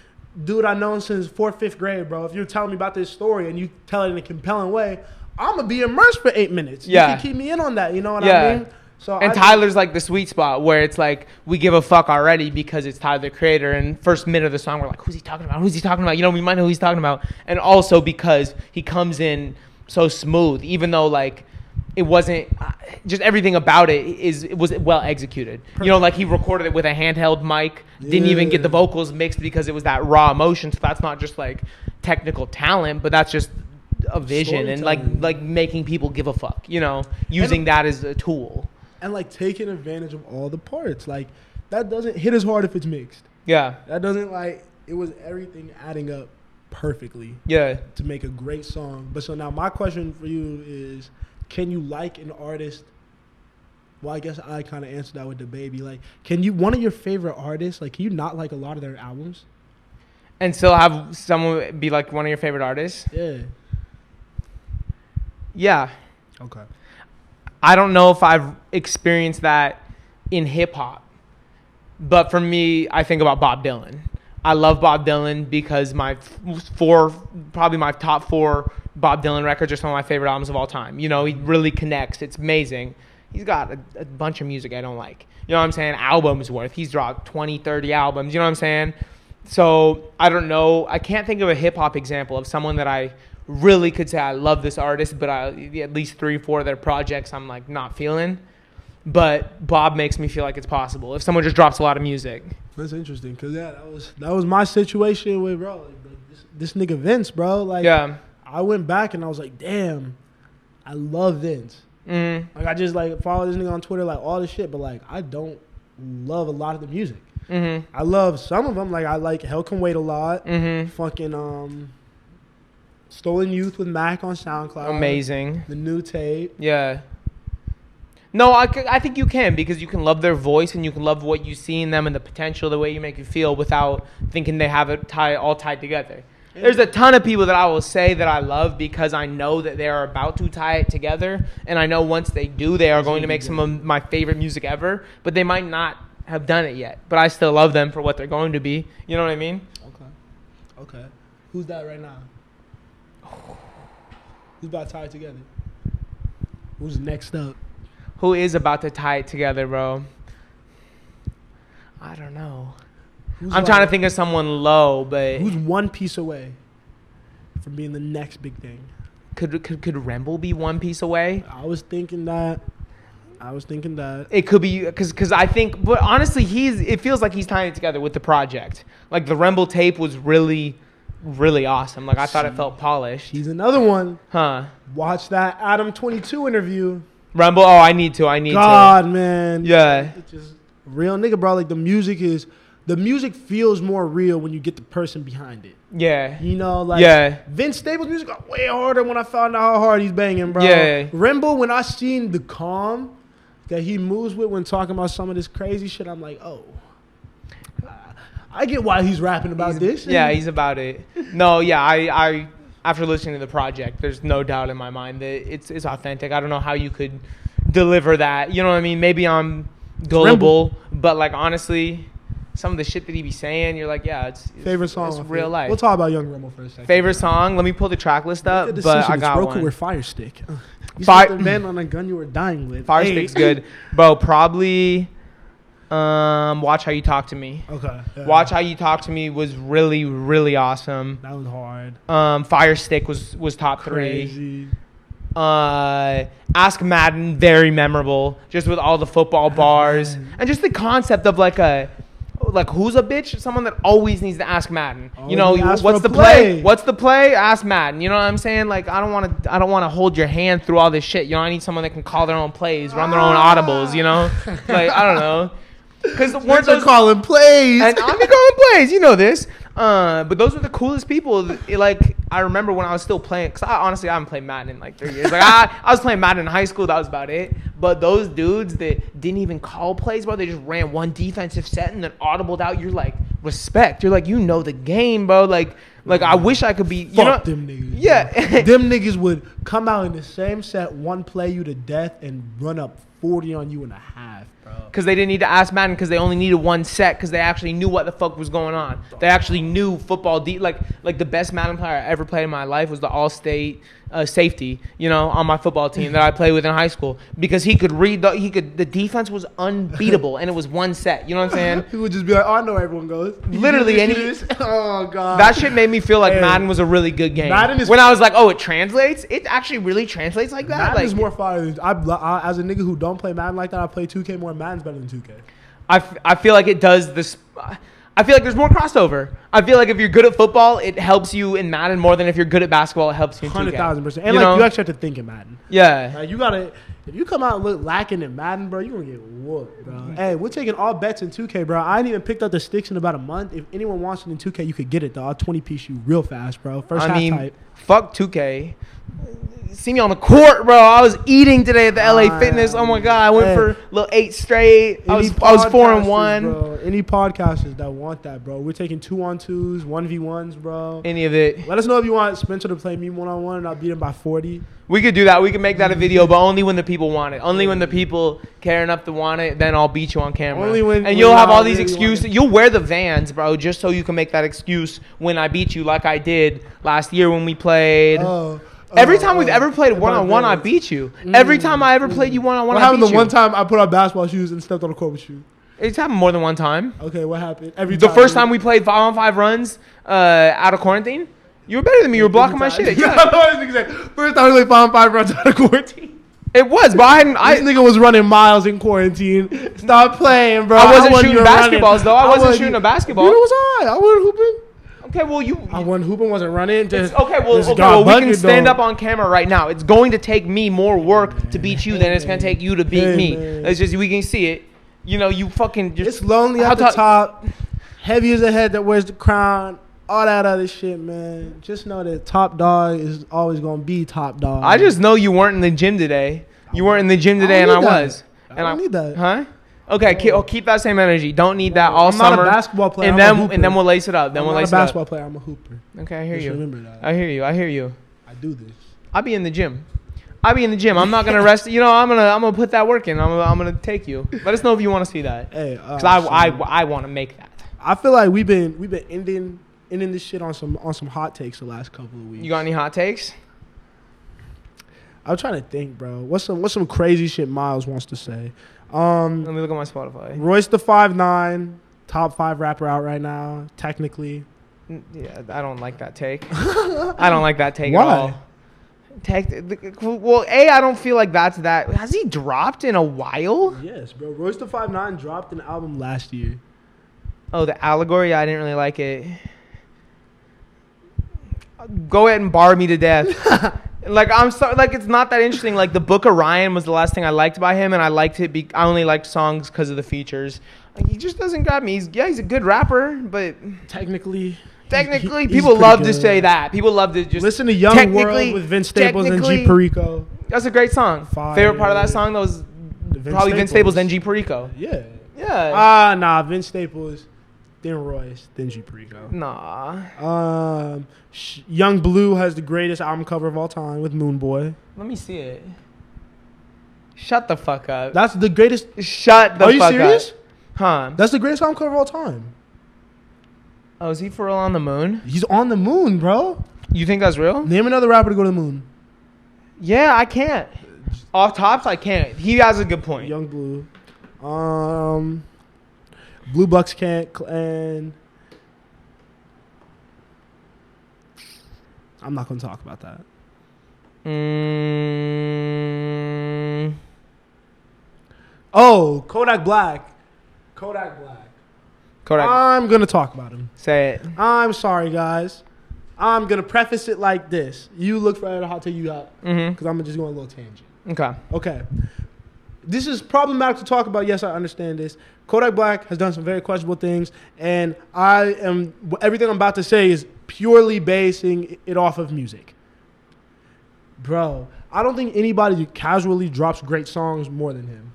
dude I known since 4th, 5th grade, bro. If you're telling me about this story and you tell it in a compelling way, I'm going to be immersed for 8 minutes. Yeah. You can keep me in on that. You know what I mean? So Tyler's like the sweet spot where it's like we give a fuck already because it's Tyler, the Creator, and first minute of the song we're like, who's he talking about? Who's he talking about? You know, we might know who he's talking about. And also because he comes in so smooth, even though like it wasn't just everything about it was well executed. Perfect. You know, like he recorded it with a handheld mic, didn't even get the vocals mixed because it was that raw emotion. So that's not just like technical talent, but that's just a vision and like making people give a fuck, you know, using that as a tool. And, like, taking advantage of all the parts. Like, that doesn't hit as hard if it's mixed. Yeah. That doesn't, like, it was everything adding up perfectly. Yeah. To make a great song. But so now my question for you is, can you like an artist? Well, I guess I kind of answered that with the baby. Like, one of your favorite artists, like, can you not like a lot of their albums? And still have someone be, like, one of your favorite artists? Yeah. Yeah. Okay. I don't know if I've experienced that in hip hop, but for me, I think about Bob Dylan. I love Bob Dylan because my top 4 Bob Dylan records are some of my favorite albums of all time. You know, he really connects. It's amazing. He's got a bunch of music I don't like. You know what I'm saying? Albums worth. He's dropped 20, 30 albums. You know what I'm saying? So I don't know. I can't think of a hip hop example of someone that I really could say I love this artist, but at least 3 or 4 of their projects I'm like not feeling. But Bob makes me feel like it's possible if someone just drops a lot of music. That's interesting because that was my situation with bro. Like, this nigga Vince, bro. Like, yeah. I went back and I was like, damn, I love Vince. Mm-hmm. Like I just like follow this nigga on Twitter, like all this shit, but like I don't love a lot of the music. Mm-hmm. I love some of them. Like I like Hell Can Wait a lot. Mm-hmm. Fucking Stolen Youth with Mac on SoundCloud. Amazing. The new tape. Yeah. No, I think you can because you can love their voice and you can love what you see in them and the potential, the way you make you feel without thinking they have it all tied together. Yeah. There's a ton of people that I will say that I love because I know that they are about to tie it together. And I know once they do, they are going to make some of my favorite music ever. But they might not have done it yet. But I still love them for what they're going to be. You know what I mean? Okay. Who's that right now? Who's about to tie it together? Who's next up? Who is about to tie it together, bro? I don't know. I'm trying to think of someone low, but who's one piece away from being the next big thing? Could Remble be one piece away? I was thinking that. It could be because I think, but honestly, it feels like he's tying it together with the project. Like the Remble tape was really, really awesome. Like I thought it felt polished. He's another one. Huh? Watch that Adam 22 interview. Remble. Oh, I need to. God, man. Yeah. It's just real nigga, bro. Like the music feels more real when you get the person behind it. Yeah. You know, like Vince Staples' music got way harder when I found out how hard he's banging, bro. Yeah. Remble, when I seen the calm that he moves with when talking about some of this crazy shit, I'm like, oh, I get why he's rapping about this. Yeah, he's about it. No, yeah, I after listening to the project, there's no doubt in my mind that it's authentic. I don't know how you could deliver that. You know what I mean? Maybe I'm gullible, but like honestly, some of the shit that he be saying, you're like, yeah, it's favorite song. It's real life. We'll talk about Young Remble for a second. Favorite song? Let me pull the track list up. But I got Roku one. Or Fire Stick. You spent the man on a gun you were dying with. Fire Stick's good, bro. Probably. Watch How You Talk to Me. Okay. Yeah. Watch How You Talk to Me was really, really awesome. That was hard. Fire Stick was top Crazy. 3. Ask Madden, very memorable, just with all the football bars and just the concept of like who's a bitch? Someone that always needs to ask Madden. You know, what's the play? What's the play? Ask Madden. You know what I'm saying? Like I don't want to hold your hand through all this shit. You know, I need someone that can call their own plays, run their own audibles. You know, like I don't know. Because once they're calling plays, and I'm calling plays. You know this. But those were the coolest people. Like, I remember when I was still playing, because I haven't played Madden in like 3 years. Like, I was playing Madden in high school. That was about it. But those dudes that didn't even call plays, bro, they just ran one defensive set and then audibled out. You're like, respect. You're like, you know the game, bro. Like I wish I could be. You Fuck them niggas. Yeah. Them niggas would come out in the same set, one play you to death, and run up 40 on you in a half, bro. Because they didn't need to ask Madden because they only needed one set because they actually knew what the fuck was going on. They actually knew football. Like the best Madden player I ever played in my life was the all-state safety, on my football team that I played with in high school, because he could read the defense was unbeatable and it was one set. You know what I'm saying? He would just be like, "Oh, I know where everyone goes." Literally, oh god, that shit made me feel like Madden was a really good game. When I was like, "Oh, it translates." It actually really translates like that. Madden is more fire than I as a nigga who don't play Madden like that. I play 2K more. Madden's better than 2K. I feel like it does this. I feel like there's more crossover. I feel like if you're good at football, it helps you in Madden more than if you're good at basketball, it helps you in 2K. 100,000%. And you actually have to think in Madden. Yeah. Like, you gotta. If you come out and look lacking in Madden, bro, you're gonna get whooped, bro. Hey, we're taking all bets in 2K, bro. I ain't even picked up the sticks in about a month. If anyone wants it in 2K, you could get it, though. I'll 20-piece you real fast, bro. First half type. Fuck 2K. See me on the court, bro. I was eating today at the LA Fitness. Oh my god, I went for a little 8 straight. I was 4-1. Bro. Any podcasters that want that, bro? We're taking 2-on-2s, 1v1s, bro. Any of it. Let us know if you want Spencer to play me 1-on-1 and I'll beat him by 40. We could do that. We could make that a video, but only when the people want it. Only when the people care enough to want it, then I'll beat you on camera. And you'll have all these excuses. You'll wear the Vans, bro, just so you can make that excuse when I beat you, like I did last year when we played. Every time we've ever played one-on-one, I beat you. Every time I ever played you one-on-one, I beat you. What happened the one time I put on basketball shoes and stepped on the court with you? It's happened more than one time. Okay, what happened? The first time we played 5-on-5 runs out of quarantine, you were better than me. You were blocking my shit. Yeah. First time we played 5-on-5 runs out of quarantine. It was, but this nigga was running miles in quarantine. Stop playing, bro. I wasn't shooting basketballs, though. I wasn't shooting a basketball. Neither was I. I wasn't hooping. Okay, well, I wasn't hooping, wasn't running. Well, we can stand up on camera right now. It's going to take me more work to beat you than it's going to take you to beat me. It's just, we can see it. You fucking just... It's lonely at the top. Heavy is the head that wears the crown. All that other shit, man. Just know that top dog is always going to be top dog. I just know you weren't in the gym today. You weren't in the gym today, and I was. I don't need that. Huh? Okay, keep that same energy. Don't need that all summer. I'm not a basketball player. And then we'll lace it up. I'm not a basketball player. I'm a hooper. Okay, I hear you. Remember that. I hear you. I do this. I'll be in the gym. I'm not gonna rest. I'm gonna put that work in. I'm gonna take you. Let us know if you want to see that. Hey, because I want to make that. I feel like we've been ending this shit on some hot takes the last couple of weeks. You got any hot takes? I'm trying to think, bro. What's some crazy shit Miles wants to say? Let me look at my Spotify. Royce the 5'9", top 5 rapper out right now, technically. Yeah, I don't like that take. I don't like that take Why? at all. Well, I don't feel like that's that. Has he dropped in a while? Yes, bro. Royce the 5'9" dropped an album last year. Oh, the Allegory? I didn't really like it. Go ahead and bar me to death. I'm sorry. It's not that interesting. The Book of Ryan was the last thing I liked by him, and I liked it. I only liked songs because of the features. He just doesn't grab me. He's a good rapper, but technically, people love to say that. People love to just listen to Young World with Vince Staples and G Perico. That's a great song. Favorite part of that song was probably Vince Staples then G Perico. Yeah. Nah. Vince Staples, then Royce, then G Perico. Nah. Young Blue has the greatest album cover of all time with Moon Boy. Let me see it. Shut the fuck up. That's the greatest. Shut the fuck up. Are you serious? Huh? That's the greatest album cover of all time. Oh, is he for real on the moon? He's on the moon, bro. You think that's real? Name another rapper to go to the moon. Yeah, I can't. Off tops, I can't. He has a good point. Young Blue. Blue Bucks can't. And I'm not going to talk about that. Oh, Kodak Black. I'm going to talk about him. Say it. I'm sorry, guys. I'm going to preface it like this. You look for a hot take you got. Because I'm just going a little tangent. Okay. this is problematic to talk about. Yes, I understand this. Kodak Black has done some very questionable things, and everything I'm about to say is purely basing it off of music. Bro, I don't think anybody casually drops great songs more than him.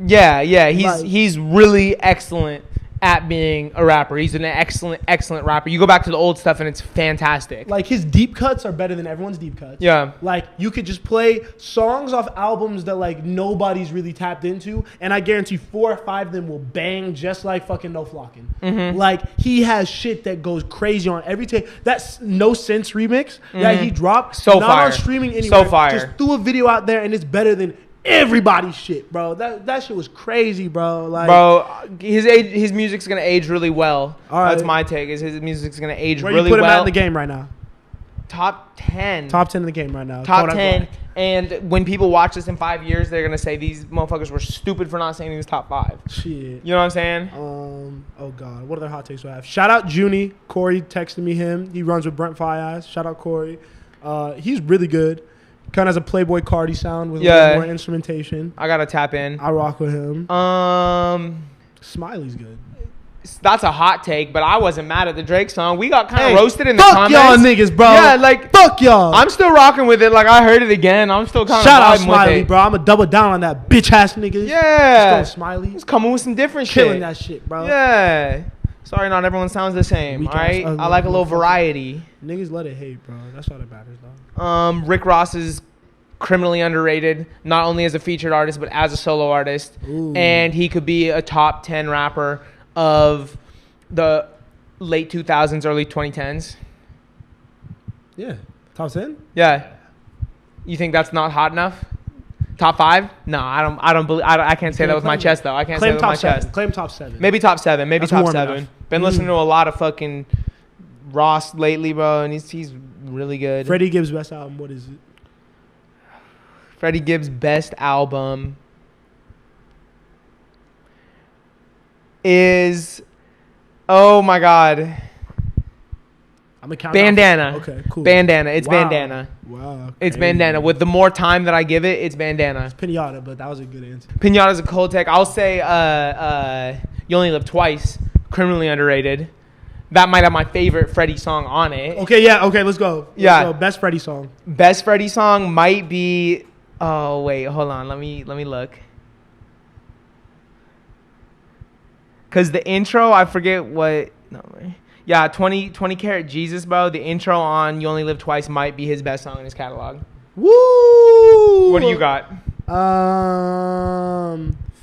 Yeah, he's really excellent at being a rapper. He's an excellent rapper. You go back to the old stuff and it's fantastic. Like, his deep cuts are better than everyone's deep cuts. Yeah. Like, you could just play songs off albums that, like, nobody's really tapped into, and I guarantee 4 or 5 of them will bang just like fucking No Flockin'. Mm-hmm. Like, he has shit that goes crazy on every take. That No Sense remix that he dropped, so not fire. On streaming anywhere. So fire. Just threw a video out there, and it's better than everybody's shit, bro. That shit was crazy, bro. Like, bro, his music's gonna age really well. All right. That's my take. Is his music's gonna age where really you put him well. at in the game right now? Top 10. Top 10 in the game right now. Top Kodak 10. Black. And when people watch this in 5 years, they're gonna say these motherfuckers were stupid for not saying he was top 5. Shit. You know what I'm saying? Oh god, what other hot takes do I have? Shout out Junie. Corey texted me him. He runs with Brent Fias. Shout out Corey. He's really good. Kind of has a Playboy Cardi sound with a little more instrumentation. I gotta tap in. I rock with him. Smiley's good. That's a hot take, but I wasn't mad at the Drake song. We got kind of roasted in the comments. Fuck y'all niggas, bro. Yeah, like, fuck y'all. I'm still rocking with it. Like, I heard it again. I'm still kind of shout out vibing Smiley, with it. bro. I'm gonna double down on that bitch ass nigga. Yeah. Let's go, Smiley. He's coming with some different shit. Killing that shit, bro. Yeah. Sorry, not everyone sounds the same. All right, I like a little variety. Niggas let it hate, bro. That's all that matters, dog. Rick Ross is criminally underrated, not only as a featured artist but as a solo artist. Ooh. And he could be a top 10 rapper of the late 2000s, early 2010s. Yeah, top 10. Yeah, you think that's not hot enough? Top 5? No, I don't believe. I can't say that with my chest though. I can't say that with my chest. Claim top 7. Maybe top 7. Maybe That's top warm 7. enough. Been listening to a lot of fucking Ross lately, bro, and he's really good. Freddie Gibbs' best album. What is it? Freddie Gibbs' best album is, oh my god, I'm gonna count Bandana. Okay, cool. Bandana. It's Wow. Bandana. Wow. It's crazy. Bandana. With the more time that I give it, it's Bandana. It's Pinata, but that was a good answer. Pinata's a cold take. I'll say You Only Live Twice, criminally underrated. That might have my favorite Freddie song on it. Okay, yeah. Okay, let's go. Yeah. Best Freddie song. Best Freddie song might be. Oh wait, hold on. Let me look. Cause the intro, I forget what. No, yeah, 20 Karat Jesus, bro. The intro on You Only Live Twice might be his best song in his catalog. Woo! What do you got?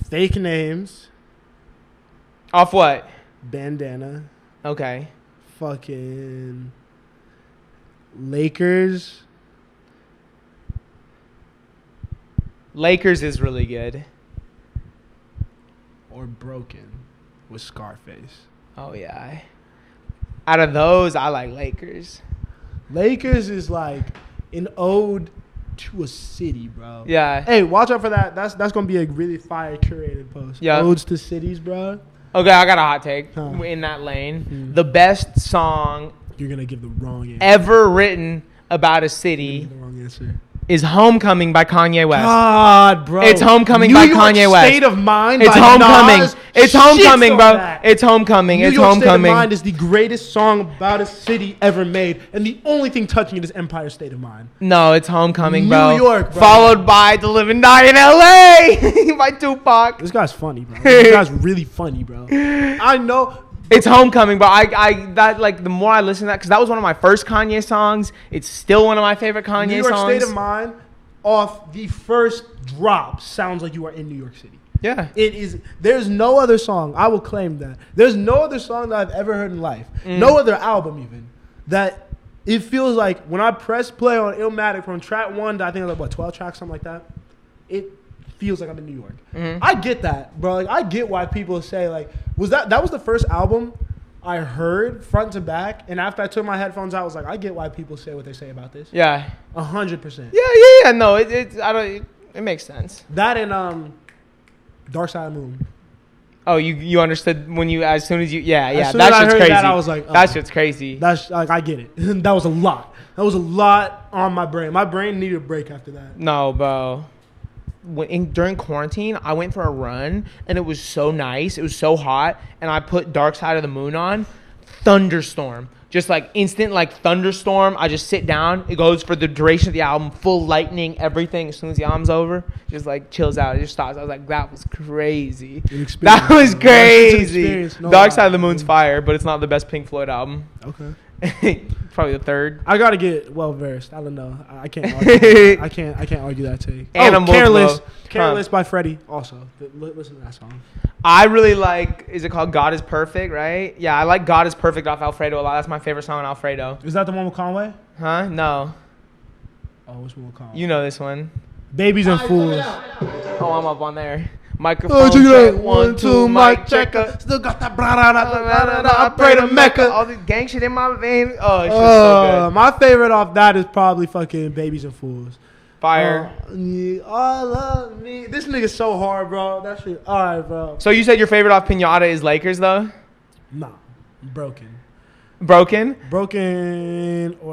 Fake Names. Off what? Bandana. Okay. Fucking Lakers. Lakers is really good. Or Broken with Scarface. Oh yeah. Out of those, I like Lakers. Lakers is like an ode to a city, bro. Yeah. Hey, watch out for that. That's gonna be a really fire curated post. Yeah. Odes to cities, bro. Okay, I got a hot take Huh. in that lane. Hmm. The best song You're gonna give the wrong answer. ever written about a You're city gonna give the wrong answer. is Homecoming by Kanye West. God, bro. It's Homecoming New by York Kanye West. State of Mind. It's by Homecoming. Nas It's shits Homecoming, on bro. that. It's Homecoming. New It's York State of Homecoming. Mind is the greatest song about a city ever made, and the only thing touching it is Empire State of Mind. No, it's Homecoming, New bro. York, bro. Followed by To Live and Die in L.A. by Tupac. This guy's funny, bro. This guy's really funny, bro. I know. It's Homecoming, bro. The more I listen to that, because that was one of my first Kanye songs. It's still one of my favorite Kanye New York songs. State of Mind, off the first drop, sounds like you are in New York City. Yeah. It is. There's no other song. I will claim that. There's no other song that I've ever heard in life. No other album even that it feels like when I press play on Illmatic from track 1 to I think like 12 tracks, something like that. It feels like I'm in New York. I get that, bro. Like, I get why people say like, that was the first album I heard front to back, and after I took my headphones out, I was like, I get why people say what they say about this. Yeah. 100%. Yeah. No, it makes sense. That and Dark Side of the Moon. Oh, you understood when you as soon as you As soon that as I shit's heard crazy. that, I was like, oh. That shit's crazy. That's like I get it. That was a lot. That was a lot on my brain. My brain needed a break after that. No, bro. during quarantine, I went for a run, and it was so nice. It was so hot, and I put Dark Side of the Moon on. Thunderstorm. Just like instant like thunderstorm. I just sit down. It goes for the duration of the album. Full lightning, everything. As soon as the album's over, just like chills out. It just stops. I was like, that was crazy. That was crazy. Dark Side of the Moon's fire, but it's not the best Pink Floyd album. Okay. Probably the third. I gotta get well versed. I don't know. I can't argue. I can't argue that take. Careless by Freddie. Also, listen to that song. I really like. Is it called God Is Perfect? Right? Yeah, I like God Is Perfect off Alfredo a lot. That's my favorite song on Alfredo. Is that the one with Conway? Huh? No. Oh, which one with Conway? You know this one. Babies and Fools. Oh, I'm up on there. Microphone check, 1, 2, mic checker. Still got that I pray to Mecca. All the gang shit in my vein. Oh, it's just so good. My favorite off that is probably fucking Babies and Fools. Fire. All of me. This nigga's so hard, bro. That shit. All right, bro. So you said your favorite off Pinata is Lakers, though? Nah. Broken or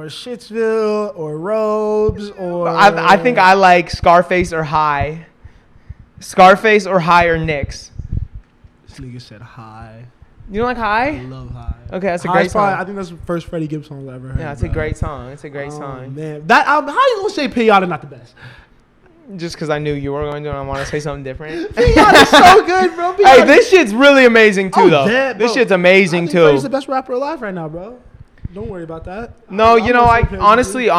Shitsville or Robes or... I think I like Scarface or High. Scarface or High or Knicks. This nigga said High. You don't like High? I love High. Okay, that's a great song. I think that's the first Freddie Gibbs song I ever heard. Yeah, it's a great song. It's a great song. Man, that album, how you gonna say Pinata not the best? Just because I knew you were going to, and I want to say something different. Pinata's so good, bro. Hey, this shit's really amazing too, though. This shit's amazing too. Freddie's the best rapper alive right now, bro. Don't worry about that. No, I honestly,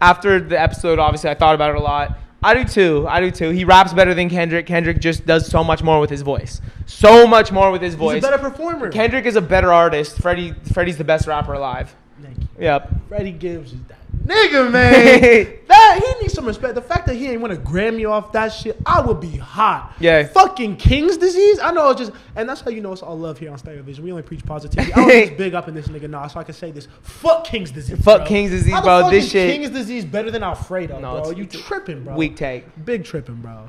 after the episode, obviously, I thought about it a lot. I do too. He raps better than Kendrick. Kendrick just does so much more with his voice. So much more with his voice. He's a better performer. Kendrick is a better artist. Freddie's the best rapper alive. Thank you. Yep. Freddie Gibbs is that nigga, man. That he needs some respect. The fact that he ain't win a Grammy off that shit, I would be hot. Yeah. Fucking King's Disease. I know it's just, and that's how you know it's all love here on StereoVision. We only preach positivity. I was just big up in this nigga now, so I can say this. Fuck King's Disease. Fuck King's Disease, how bro. The fuck this is shit. King's Disease better than Alfredo, no, bro. You tripping, bro. Weak take. Big tripping, bro.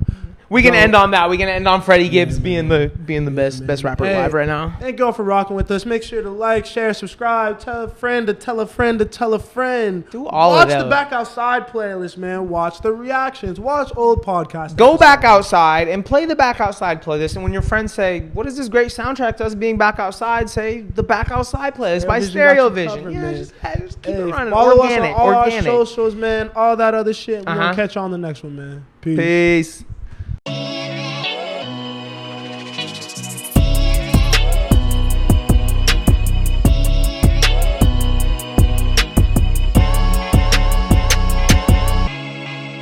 We can end on that. We can end on Freddie Gibbs being the best rapper alive right now. Thank y'all for rocking with us. Make sure to like, share, subscribe, tell a friend to tell a friend to tell a friend. Do all of that. Watch the Back Outside playlist, man. Watch the reactions. Watch old podcasts. Go back outside and play the Back Outside playlist. And when your friends say, "What is this great soundtrack to us being back outside?" Say the Back Outside playlist by StereoVision. Yeah, just keep it running. Follow us on all our socials, man. All that other shit. We're gonna catch you on the next one, man. Peace.